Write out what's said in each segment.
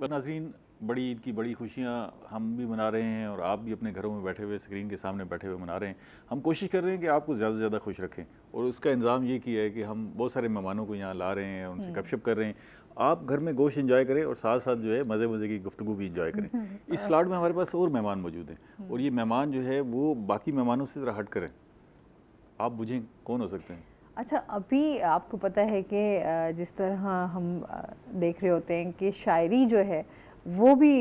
नाज़रीन, बड़ी ईद की बड़ी खुशियाँ हम भी मना रहे हैं और आप भी अपने घरों में बैठे हुए स्क्रीन के सामने बैठे हुए मना रहे हैं। हम कोशिश कर रहे हैं कि आपको ज़्यादा से ज़्यादा खुश रखें और उसका इंतज़ाम ये किया है कि हम बहुत सारे मेहमानों को यहाँ ला रहे हैं, उनसे गपशप कर रहे हैं। आप घर में गोश्त एंजॉय करें और साथ साथ जो है मज़े मज़े की गुफ्तगू भी एंजॉय करें। इस स्लॉट में हमारे पास और मेहमान मौजूद हैं और ये मेहमान जो है वो बाकी मेहमानों से ज़रा हट करें। आप बुझें कौन हो सकते हैं? अच्छा, अभी आपको पता है कि जिस तरह हम देख रहे होते हैं कि शायरी जो है वो भी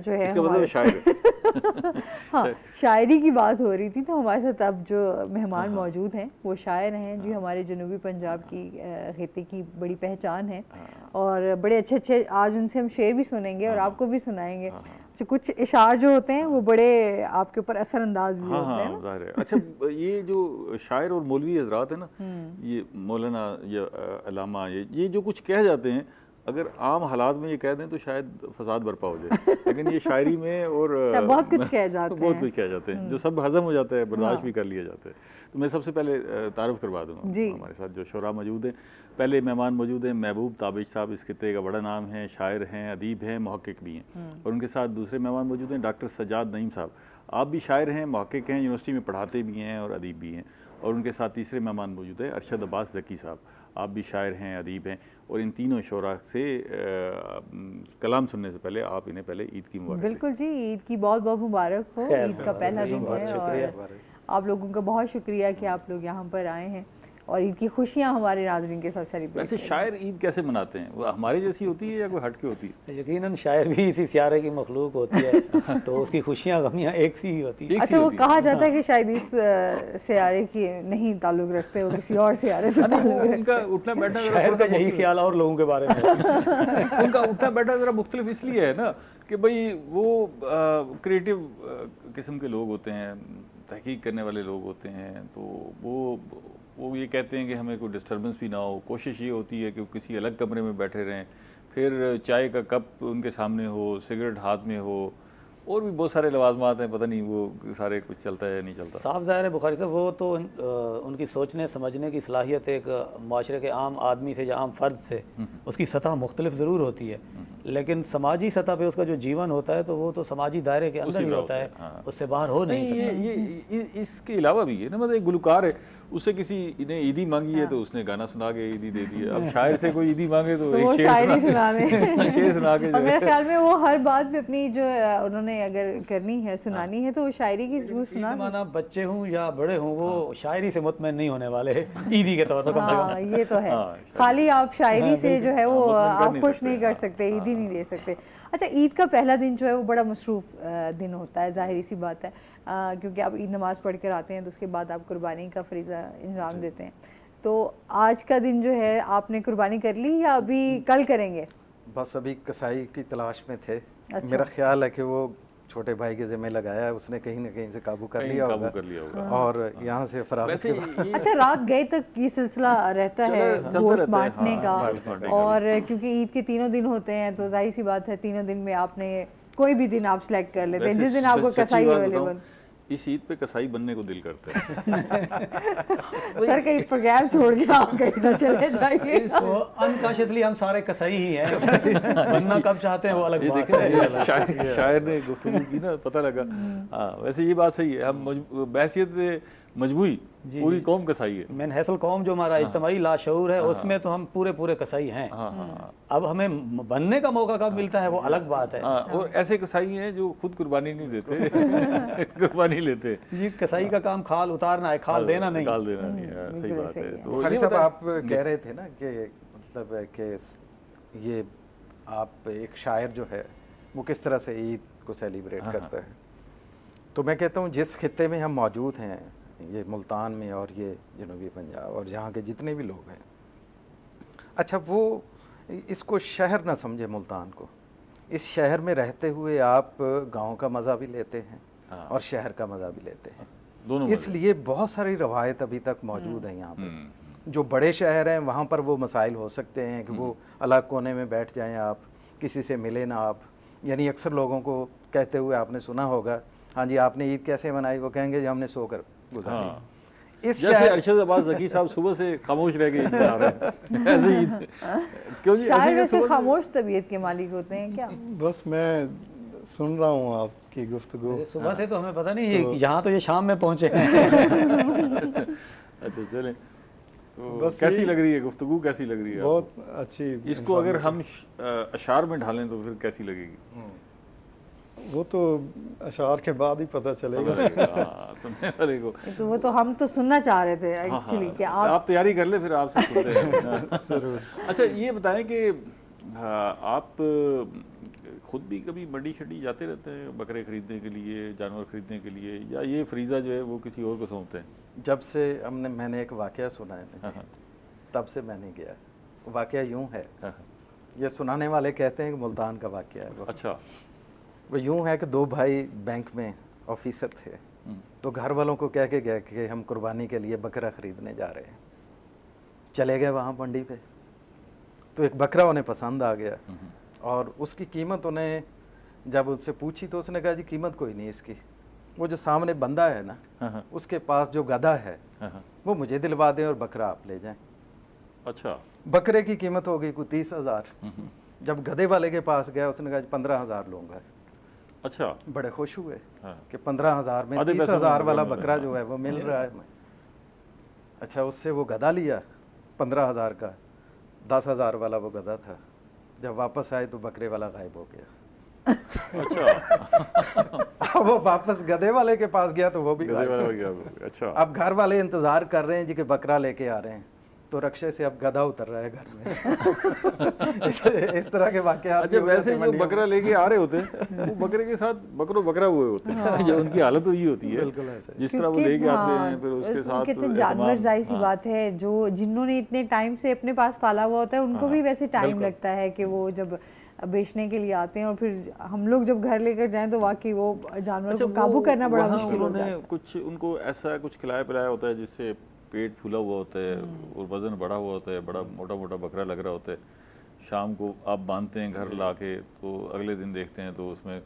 जो है इसका मतलब शायर है। हाँ, शायरी की बात हो रही थी, तो हमारे साथ अब जो मेहमान हाँ। मौजूद हैं वो शायर हैं जी, हमारे जनूबी पंजाब की खित्ते की बड़ी पहचान है और बड़े अच्छे अच्छे आज उनसे हम शेर भी सुनेंगे और आपको भी सुनाएंगे। तो कुछ इशार जो होते हैं वो बड़े आपके ऊपर असरअंदाज भी हाँ होते हैं हाँ, ज़ाहिर है। अच्छा, ये जो शायर और मौलवी हजरात है ना, ये मौलाना या अल्लामा, ये जो कुछ कह जाते हैं, अगर आम हालात में ये कह दें तो शायद फसाद बरपा हो जाए, लेकिन ये शायरी में और बहुत कुछ कह जाते हैं, बहुत कुछ कह जाते हैं जो सब हजम हो जाता है, बर्दाश्त भी कर लिया जाता है। तो मैं सबसे पहले तारुफ करवा दूँगा। हमारे साथ जो शोरा मौजूद हैं, पहले मेहमान मौजूद हैं महबूब ताबिश साहब, इस खित्ते का बड़ा नाम है, शायर हैं, अदीब हैं, मुहक्किक भी हैं। और उनके साथ दूसरे मेहमान मौजूद हैं डॉक्टर सज्जाद नईम साहब। आप भी शायर हैं, मुहक्किक हैं, यूनिवर्सिटी में पढ़ाते भी हैं और अदीब भी हैं। और उनके साथ तीसरे मेहमान मौजूद हैं अरशद अब्बास ज़की साहब। आप भी शायर हैं, अदीब हैं और इन तीनों शोरा से कलाम सुनने से पहले आप इन्हें पहले ईद की मुबारक। बिल्कुल जी, ईद की बहुत बहुत मुबारक हो। ईद का पहला दिन है और आप लोगों का बहुत शुक्रिया कि आप लोग यहाँ पर आए हैं और ईद की खुशियाँ हमारे नाज़रीन के साथ सेलिब्रेट। वैसे शायर ईद कैसे मनाते हैं? वो हमारी जैसी होती है या कोई हट के होती है? यकीनन शायर भी इसी सियारे की मखलूक होती है तो उसकी खुशियाँ गमियाँ एक सी ही होती है। अच्छा, वो कहा जाता है कि शायद इस सियारे की नहीं ताल्लुक़ रखते हो, किसी और सियारे से उनका उठना बैठना शायर का यही ख्याल और लोगों के बारे में उनका उठना बैठना ज़रा मुख्तलिफ इसलिए है ना कि भाई वो क्रिएटिव किस्म के लोग होते हैं, तहकीक करने वाले लोग होते हैं, तो वो ये कहते हैं कि हमें कोई डिस्टर्बेंस भी ना हो। कोशिश ये होती है कि वो किसी अलग कमरे में बैठे रहें, फिर चाय का कप उनके सामने हो, सिगरेट हाथ में हो, और भी बहुत सारे लवाजमात हैं, पता नहीं वो सारे कुछ चलता है या नहीं चलता। साफ ज़ाहिर है बुखारी साहब, वो तो उनकी सोचने समझने की सलाहियत एक माशरे के आम आदमी से या आम फ़र्द से उसकी सतह मुख्तलिफ ज़रूर होती है, लेकिन समाजी सतह पे उसका जो जीवन होता है तो वो तो समाजी दायरे के अंदर ही होता है, उससे बाहर हो नहीं सकता। ये इसके अलावा भी है ना, मतलब एक गुलकार है, उससे किसी ने ईदी मांगी है तो उसने गाना सुना के ईदी दे दी है। अब शायर से कोई ईदी मांगे तो एक शायरी सुना दे शेर सुना के। मेरे ख्याल में वो हर बात पे अपनी जो उन्होंने अगर करनी है, सुनानी है, तो वो शायरी की जरूर सुना। माना बच्चे हूँ या बड़े हूँ, वो शायरी से मुतमईन नहीं होने वाले ईदी के तौर पर कम से कम। ये तो है, खाली आप शायरी से जो है वो आप खुश नहीं कर सकते, ईदी नहीं दे सकते। अच्छा, ईद का पहला दिन जो है वो बड़ा मसरूफ़ दिन होता है, ज़ाहिर सी बात है, क्योंकि आप ईद नमाज़ पढ़ कर आते हैं तो उसके बाद आप कुर्बानी का फरीज़ा इंजाम देते हैं। तो आज का दिन जो है आपने कुर्बानी कर ली या अभी कल करेंगे? बस अभी कसाई की तलाश में थे। अच्छा। मेरा ख्याल है कि वो छोटे भाई के ज़िम्मे लगाया है, उसने कहीं ना कहीं से काबू कर लिया होगा और यहाँ से फरागत के अच्छा, रात गए तक ये सिलसिला रहता है गोश्त बांटने का, और क्योंकि ईद के तीनों दिन होते हैं तो जाहिर सी बात है तीनों दिन में आपने कोई भी दिन आप सिलेक्ट कर लेते हैं जिस दिन आपको कसाई अवेलेबल। इस ईद पे कसाई बनने को दिल करता है। सर कहीं प्रोग्राम छोड़ के आप कहीं ना चले जाइए। अनकॉन्शियसली हम सारे कसाई ही हैं, बनना कब चाहते हैं वो अलग बात है। शायर ने गुफ्तगू की ना, पता लगा। हाँ, वैसे ये बात सही है, हम बहसियत मजबूरी पूरी कौम कसाई है। मैन हैसल कौम जो हमारा इज्तिमाई लाशऊर है उसमें तो हम पूरे कसाई हैं। अब हमें बनने का मौका कब मिलता है वो अलग बात है। और ऐसे कसाई हैं जो खुद कुर्बानी नहीं देते कुर्बानी लेते जी। कसाई का काम खाल उतारना है, खाल देना नहीं। खाल देना नहीं है, सही बात है। तो खाली साहब आप कह रहे थे ना कि मतलब कि ये आप एक शायर जो है वो किस तरह से ईद को सेलिब्रेट करता है, तो मैं कहता हूँ जिस खित्ते में हम मौजूद हैं, ये मुल्तान में और ये जनूबी पंजाब और यहाँ के जितने भी लोग हैं, अच्छा वो इसको शहर ना समझे मुल्तान को, इस शहर में रहते हुए आप गांव का मज़ा भी लेते हैं और शहर का मज़ा भी लेते हैं, दोनों। इसलिए बहुत सारी रवायत अभी तक मौजूद हैं यहाँ पे। जो बड़े शहर हैं वहाँ पर वो मसाइल हो सकते हैं कि वो अलग कोने में बैठ जाएं, आप किसी से मिले ना आप, यानी अक्सर लोगों को कहते हुए आपने सुना होगा, हाँ जी आपने ईद कैसे मनाई, वो कहेंगे जी हमने सोकर गुजारी। इस जैसे शायर अरशद अब्बास ज़की साहब सुबह से खामोश रह के आ रहे हैं ऐसे ही क्यों जी, ऐसे शायर ही वैसे सुबह खामोश तबीयत के मालिक होते हैं क्या? बस मैं सुन रहा हूँ आपकी गुफ्तगू। सुबह से तो हमें पता नहीं है, यहाँ तो ये शाम में पहुँचे हैं। अच्छा चलें, तो बस कैसी यही- लग रही है गुफ्तगू, कैसी लग रही है बहुत आपको? अच्छी। इसको अगर हम अशार में ढालें तो फिर कैसी लगेगी? वो तो अशार के बाद ही पता चलेगा। हाँ, सुनने वाले को। तो वो तो हम तो सुनना चाह रहे थे हाँ, एक्चुअली हाँ, कि आप तैयारी कर ले फिर आपसे सुनते हैं। जरूर। अच्छा ये बताएं कि आप खुद भी कभी मंडी शंडी जाते रहते हैं बकरे खरीदने के लिए, जानवर खरीदने के लिए, या ये फ्रीज़ा जो है वो किसी और को सौंपते हैं? जब से मैंने एक वाकया सुना है हाँ, हाँ, तब से मैंने गया। वाकया यूं है, हाँ, ये सुनाने वाले कहते हैं कि मुल्तान का वाकया है वो। अच्छा। वो यूं है कि दो भाई बैंक में ऑफिसर थे, तो घर वालों को कह के गए कि हम कुर्बानी के लिए बकरा ख़रीदने जा रहे हैं। चले गए वहाँ मंडी पे, तो एक बकरा उन्हें पसंद आ गया और उसकी कीमत उन्हें जब उससे पूछी तो उसने कहा जी कीमत कोई नहीं इसकी, वो जो सामने बंदा है ना हाँ, उसके पास जो गधा है हाँ, वो मुझे दिलवा दें और बकरा आप ले जाएं। अच्छा। बकरे की कीमत हो गई कोई 30,000। जब गधे वाले के पास गया उसने कहा 15,000 लूँगा। अच्छा। बड़े खुश हुए हाँ। कि 15,000 में आधे पैसे में 30,000 वाला बकरा मिल बकरा रहा है। जो है वो मिल रहा है। अच्छा उससे वो गधा लिया 15,000 का, 10,000 वाला वो गधा था। जब वापस आए तो बकरे वाला गायब हो गया। अच्छा। वो वापस गधे वाले के पास गया तो वो भी गधे गायब वाला हो हो गया वो। अच्छा। गया। अब घर वाले इंतजार कर रहे हैं जी कि बकरा लेके आ रहे हैं, तो रक्षे से अब गधा उतर रहा है घर में। इस तरह के वाकयात अच्छा भी हुए वैसे थे जो मंडियों में। बकरा लेके आ रहे होते हैं वो बकरे के साथ बकरा हुए होते हैं। जो उनकी हालत हुई होती है बिल्कुल ऐसे। जिस तरह वो क्योंकि लेके आते हाँ, हैं फिर उसके साथ कितने जानवर, एहतमाम। जाहिर सी हाँ, बात है, जो जिन्होंने इतने टाइम से अपने पास पाला हुआ होता है उनको हाँ, भी वैसे टाइम बिल्कुल। लगता है कि वो जब बेचने के लिए आते हैं और फिर हम लोग जब घर लेकर जाएं तो वाकई वो जानवर अच्छा, को काबू वो करना बड़ा वहाँ मुश्किल होता उन्होंने है। कुछ उनको ऐसा कुछ खिलाया पिलाया होता है जिससे पेट फूला हुआ होता है और वजन बढ़ा हुआ होता है, बड़ा मोटा मोटा बकरा लग रहा होता है। शाम को आप बांधते हैं घर ला के, तो अगले दिन देखते हैं तो उसमें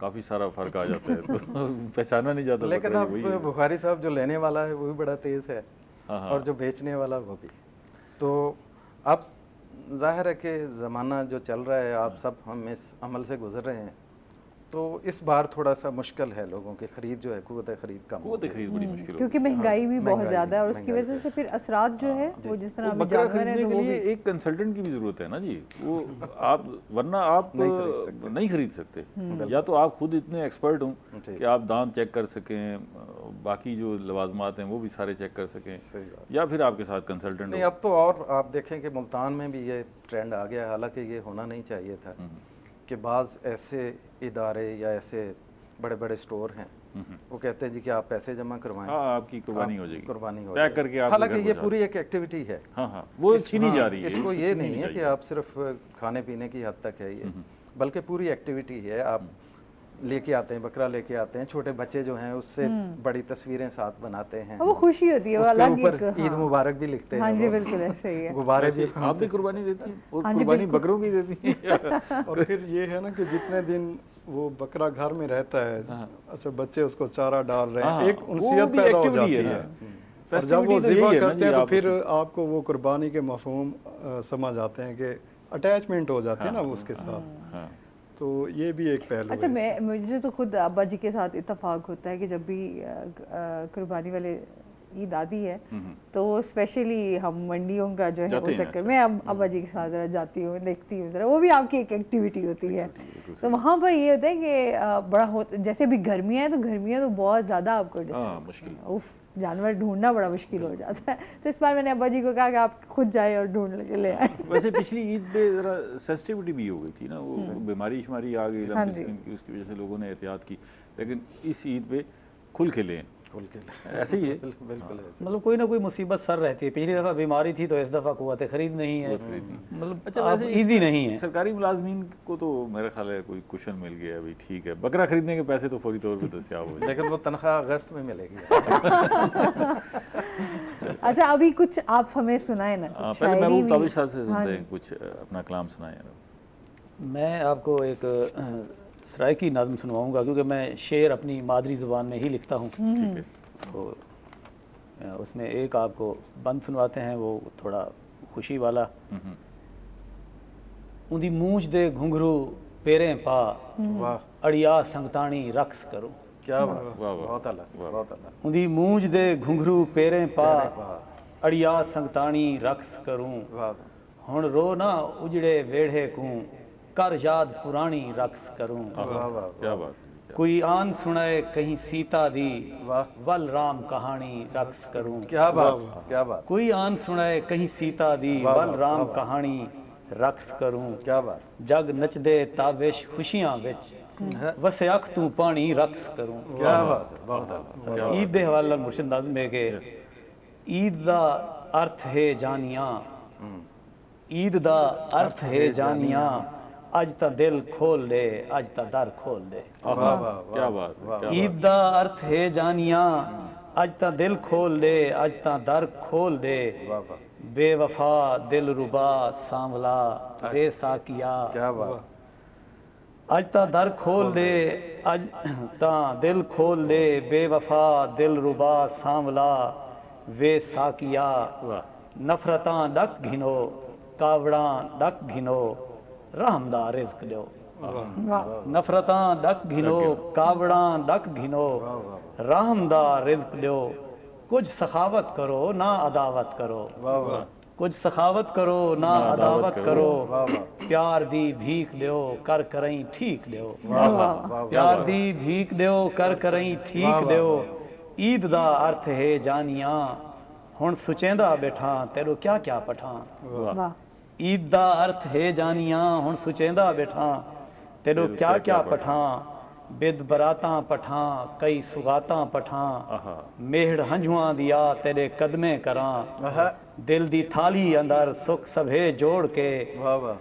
काफ़ी सारा फर्क आ जाता है, तो पहचाना नहीं जाता लेकिन बकरा अब वही है। बुखारी साहब जो लेने वाला है वो भी बड़ा तेज़ है, हाँ, हाँ। और जो बेचने वाला वो भी। तो अब जाहिर है कि ज़माना जो चल रहा है, आप सब हम इस अमल से गुजर रहे हैं, तो इस बार थोड़ा सा मुश्किल है लोगों की खरीद जो है, कुव्वत खरीद कम हो कुव्वत गई। खरीद बड़ी मुश्किल क्योंकि होती है। महंगाई भी बहुत महंगाई, ज़्यादा है और उसकी महंगाई वजह से फिर असरात जो है वो जिस तरह वो अभी बकरा जानवर हैं खरीदने तो के वो लिए भी एक कंसल्टेंट की भी जरूरत है ना जी, वो आप वरना आप नहीं खरीद सकते। या तो आप खुद इतने एक्सपर्ट हों कि आप दांत चेक कर सकें, बाकी जो लवाजमात हैं वो भी सारे चेक कर सकें, सही बात। या फिर आपके साथ कंसल्टेंट नहीं, हो। अब तो और आप देखें कि मुल्तान में भी ये ट्रेंड आ गया है, हालांकि ये होना नहीं चाहिए था कि बाज़ ऐसे इदारे या ऐसे बड़े बड़े स्टोर हैं वो कहते हैं जी कि आप पैसे जमा करवाएं, हाँ, आपकी कुर्बानी हो जाएगी, कुर्बानी हो पैक जाएगी। करके आप हालांकि घर ये पहुंचा पूरी एक एक्टिविटी है। हाँ हाँ, वो छीनी जा रही है, इसको ये छीननी नहीं है कि चाहिए। आप सिर्फ खाने पीने की हद तक है ये, बल्कि पूरी एक्टिविटी है। आप लेके आते हैं, बकरा लेके आते हैं, छोटे बच्चे जो हैं उससे बड़ी तस्वीरें साथ बनाते हैं, वो खुशी होती है, वो उसके अलग ऊपर एक ईद मुबारक भी लिखते हैं हाँ जी वो। बिल्कुल ऐसे ही है। गुब्बारे भी आप भी कुर्बानी देती हैं और हाँ जी, कुर्बानी बिल्कुल। बकरों की देती हैं। और फिर ये है ना कि जितने दिन वो बकरा घर में रहता है, अच्छा बच्चे उसको चारा डाल रहे हैं, हाँ, एक वो उनसियत भी पैदा हो activity जाती है है। ना। और जब वो Festivity तो ज़िबा यही है ना करते जी, हैं तो आप फिर उसको- आपको वो कुर्बानी के मफहूम समझ आते हैं कि अटैचमेंट हो जाती है ना वो उसके साथ। हाँ, तो ये भी एक पहलू अच्छा है। मुझे तो खुद अब्बा जी के साथ इत्तेफाक होता है कि जब भी कुर्बानी वाले ईद आती है तो स्पेशली हम मंडियों का जो है जाते वो हैं चक्कर में अब्बा जी के साथ जरा जाती हूँ, देखती हूँ जरा, वो भी आपकी एक एक्टिविटी होती है। तो वहाँ पर ये होता है कि बड़ा जैसे भी गर्मियाँ हैं तो गर्मियाँ तो बहुत ज़्यादा आपको हाँ, मुश्किल। उफ, जानवर ढूंढना बड़ा मुश्किल हो जाता है। तो इस बार मैंने अब्बा जी को कहा कि आप खुद जाए और ढूंढ के ले आए। वैसे पिछली ईद पे ज़रा सेंसिटिविटी भी हो गई थी ना, वो बीमारी शुमारी आ गई हाँ लंबी जी। स्किन की, उसकी वजह से लोगों ने एहतियात की, लेकिन इस ईद पे खुल के लें, खुल के ऐसे ही है। बिल्कुल ऐसे। मतलब कोई ना कोई मुसीबत सर रहती है। पिछली दफ़ा बीमारी थी तो इस दफ़ा कुव्वत खरीद नहीं है, मतलब अच्छा, अब वैसे ईजी नहीं है। सरकारी मुलाजमीन को तो मेरा ख्याल है कोई कुशन मिल गया अभी, ठीक है, बकरा खरीदने के पैसे तो फौरी तौर पे दस्तियाब हो जाए। लेकिन वो तनख्वाह अगस्त में मिलेगी। अच्छा अभी कुछ आप हमें सुनाए ना, हाँ, कुछ पहले शायरी महबूब भी। ताबिश साहब से हाँ सुनते जी। हैं कुछ अपना कलाम सुनाए। मैं आपको एक सराइकी नज़्म सुनवाऊंगा क्योंकि मैं शेर अपनी मादरी ज़ुबान में ही लिखता हूँ। ठीक है। तो उसमें एक आपको बंद सुनवाते हैं, वो थोड़ा खुशी वाला। उंदी मूंछ दे घुंघरू पेरें पा, वाह अड़िया संगतानी रक्स करूं। क्या बात, बहुत अलग, बहुत अलग। उंदी मूंछ दे घुंघरू पेरें पा, अड़िया संगतानी रक्स करूं। वाह हुण रो ना उजड़े वेढ़े कूं, कर याद पुरानी रक्स करूं। वाह वाह, क्या बात। कोई आन सुनाए कहीं सीता दी, वाह वल राम कहानी रक्स करूं। क्या बात, क्या बात, कोई आन सुनाए कहीं सीता दी, वल राम कहानी रक्स करूं। क्या बात। जग नचदे ताबिश खुशियां विच, वसे अख तू पानी रक्स करूं। क्या बात, बहुत अलग। ईद दे हवाले नाल मुर्शिद नाज़िम है कि ईद दा अर्थ है जानिया, ईद दा अर्थ है जानिया, अज ता दिल खोल ले, अज ता दर खोल दे। वाह वाह, क्या बात। ईद दा अर्थ है जानिया, अज ता दिल खोल ले, अज ता दर खोल दे। वाह वाह, बेवफा दिल रुबा सांवला बेसाकिया, क्या बात। अज ता दर खोल दे, अज ता दिल खोल दे। बेवफा दिल रुबा सांवला वे साकिया, नफरतां डक घिनो, कावड़ां डक घिनो, रहमदा रिज़्क दियो। नफरतां डक घिनो, कावड़ां डक घिनो, रहमदा रिज़्क दियो। कुछ सखावत करो ना अदावत करो, वाह वाह, कुछ सखावत करो ना अदावत करो। प्यार दी भीख दियो, कर करई ठीक दियो। प्यार दी भीख दियो, कर करई ठीक दियो। ईद दा अर्थ है जानिया, हुण सुचेंदा बैठा तेरो क्या क्या पठां। वाह ईद दा अर्थ है जानिया, हुण सुचेंदा बैठा तेरो क्या क्या पठां। बिद बरातां पठां, कई सुगातां पठां, मेहड़ हंझुआं दिया तेरे कदमे करां। दिल दी थाली अंदर सुख सभे जोड़ के,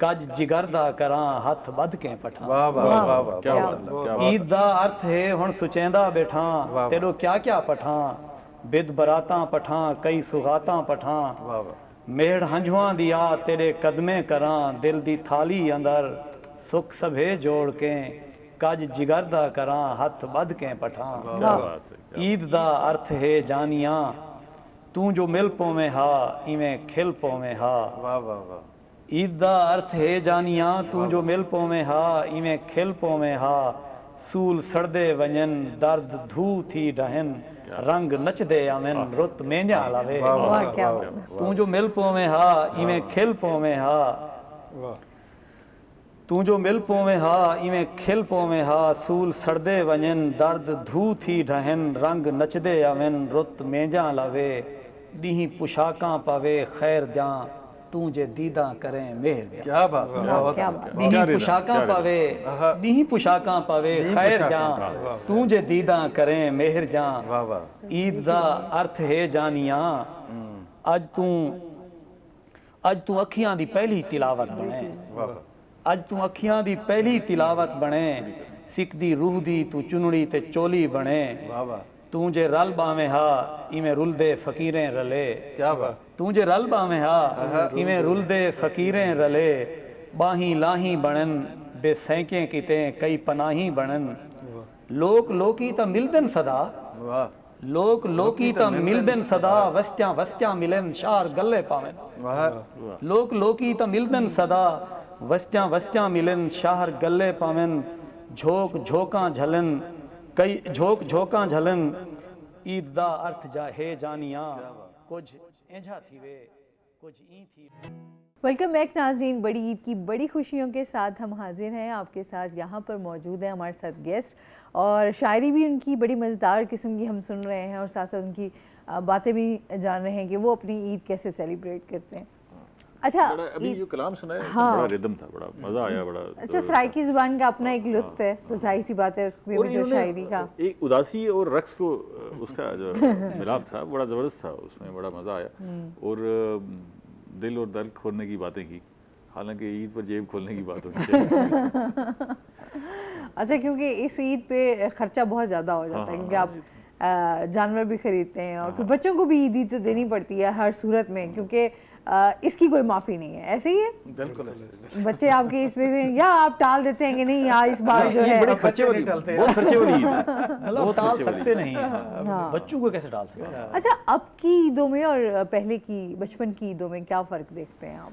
कज जिगरदा करां हथ बध के पठां। वाह वाह, वाह वाह, क्या बहुत बात। अलग। ईद दा अर्थ है हुण सुचेंदा बैठा तेरो क्या क्या पठां। बिद बरातां पठां, कई सुगातां पठां, वाह वाह, मेहड़ हंझुआं दिया तेरे कदमे करां। दिल दी थाली अंदर सुख सभे जोड़ के, कज जिगरदा करां हथ बध के पठां। क्या बात है। ईद दा अर्थ है जानिया, तू जो मिल पोवे हा इवें खिल पोवे हा। वाह वाह वाह, ईद दा अर्थ है जानिया, तू जो मिल पोवे हा इवें खिल पोवे हा। सूल सड़दे वञन दर्द धू थी डहन, रंग नचदे आवन रुत मेंजा लावे। वाह क्या बात। तू जो मिल पोवे हा इवें खिल पोवे हा। वाह तू जो मिल पोवे हा इवें खिल पोवे हा। सूल सड़दे वञन दर्द धू थी डहन, रंग नचदे आवन रुत मेंजा लावे। ॾींहीं पुशाकां पवे खैर द्यां, तू जे दीदा करें मेहर द्यां। क्या बात, बहुत क्या अलग। बात। ॾींहीं पुशाकां पवे, ॾींहीं पुशाकां पवे खैर द्यां, तू जे दीदा करें मेहर द्यां। वाह वाह, ईद दा अर्थ है जानिया, अज तू अखियां दी पहली तिलावत बने। वाह अज तू अखियां दी पहली तिलावत बने। सिख दी रूह दी तू चुनड़ी ते चोली बने। वाह वाह, तू जे रल बावे हा इवें रुलदे फकीरें रले। क्या बात। तू जे रल बावे हा इवें रुलदे फकीरें रले। बाहीं लाहीं बनन बेसैके किते, कई पनाही बनन। लोक लोकी तां मिलदन सदा, वाह लोक लोकी तां मिलदन सदा। वस्त्यां वस्त्यां मिलन शार गले पावन। वाह, लोक लोकी तां मिलदन सदा, वस्त्यां वस्त्यां मिलन शाहर गले पावन। झोक झोकां झलन, कई झोक झोकां झलन। ईद दा अर्थ जा है जानिया, कुछ इंझा थीवे कुछ ई थी। वेलकम बैक नाज़रीन। बड़ी ईद की बड़ी खुशियों के साथ हम हाजिर हैं आपके साथ। यहाँ पर मौजूद है हमारे साथ गेस्ट, और शायरी भी उनकी बड़ी मज़ेदार किस्म की हम सुन रहे हैं, और साथ साथ उनकी बातें भी जान रहे हैं कि वो अपनी ईद कैसे सेलिब्रेट करते हैं। अच्छा, अभी जो कलाम सुना है, हाँ। बड़ा रिदम था, बड़ा मजा आया, बड़ा। अच्छा, सराइकी ज़ुबान का अपना एक लुत्फ है, तो जाहिर सी बात है उसमें और भी जो शायरी का एक उदासी और रक्स को उसका जो मिलाप था बड़ा ज़बरदस्त था, उसमें बड़ा मज़ा आया। और दिल और दर्द खोलने की बातें की, हालांकि ईद पर जेब खोलने की बात होती है। अच्छा, क्योंकि इस ईद पे खर्चा बहुत ज़्यादा हो जाता है, क्योंकि आप जानवर भी खरीदते हैं, और फिर बच्चों को भी ईदी तो देनी पड़ती है हर सूरत में, क्योंकि इसकी कोई माफ़ी नहीं है, ऐसे ही है? बिल्कुल ऐसे। बच्चे आपके इस पे भी, या आप टाल देते हैं कि नहीं यार इस बार जो है बड़े खर्चे वाली, बहुत खर्चे वाली ईद है। मतलब टाल सकते नहीं हैं, बच्चों को कैसे टाल सकते हैं? अच्छा, अब की ईदों में और पहले की बचपन की ईदों में क्या फ़र्क देखते हैं आप?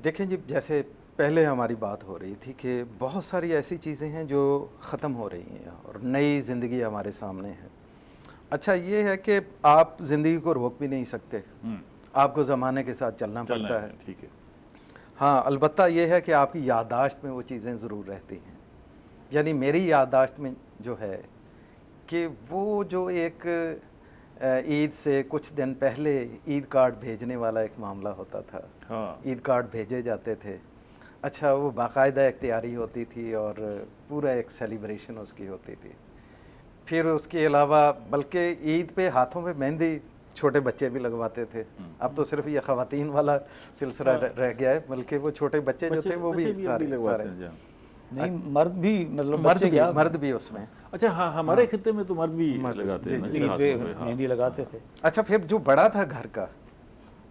देखें जी, जैसे पहले हमारी बात हो रही थी कि बहुत सारी ऐसी चीज़ें हैं जो ख़त्म हो रही हैं और नई ज़िंदगी हमारे सामने है। अच्छा ये है कि आप ज़िंदगी को रोक भी नहीं सकते, आपको ज़माने के साथ चलना पड़ता है। ठीक है। हाँ, अलबत्ता ये है कि आपकी याददाश्त में वो चीज़ें ज़रूर रहती हैं। यानी मेरी याददाश्त में जो है कि वो जो एक ईद से कुछ दिन पहले ईद कार्ड भेजने वाला एक मामला होता था। हाँ। ईद कार्ड भेजे जाते थे। अच्छा, वो बाकायदा एक तैयारी होती थी और पूरा एक सेलिब्रेशन उसकी होती थी। फिर उसके अलावा बल्कि ईद पे हाथों पे मेहंदी छोटे बच्चे भी लगवाते थे। अब तो सिर्फ ये ख़वातीन वाला सिलसिला रह गया है, बल्कि वो छोटे बच्चे जो थे वो भी सारे नहीं, मर्द भी, मतलब मर्द भी उसमें। अच्छा हाँ, हमारे खित्ते में तो मर्द भी लगाते हैं, मेहंदी लगाते थे। अच्छा, फिर जो बड़ा था घर का,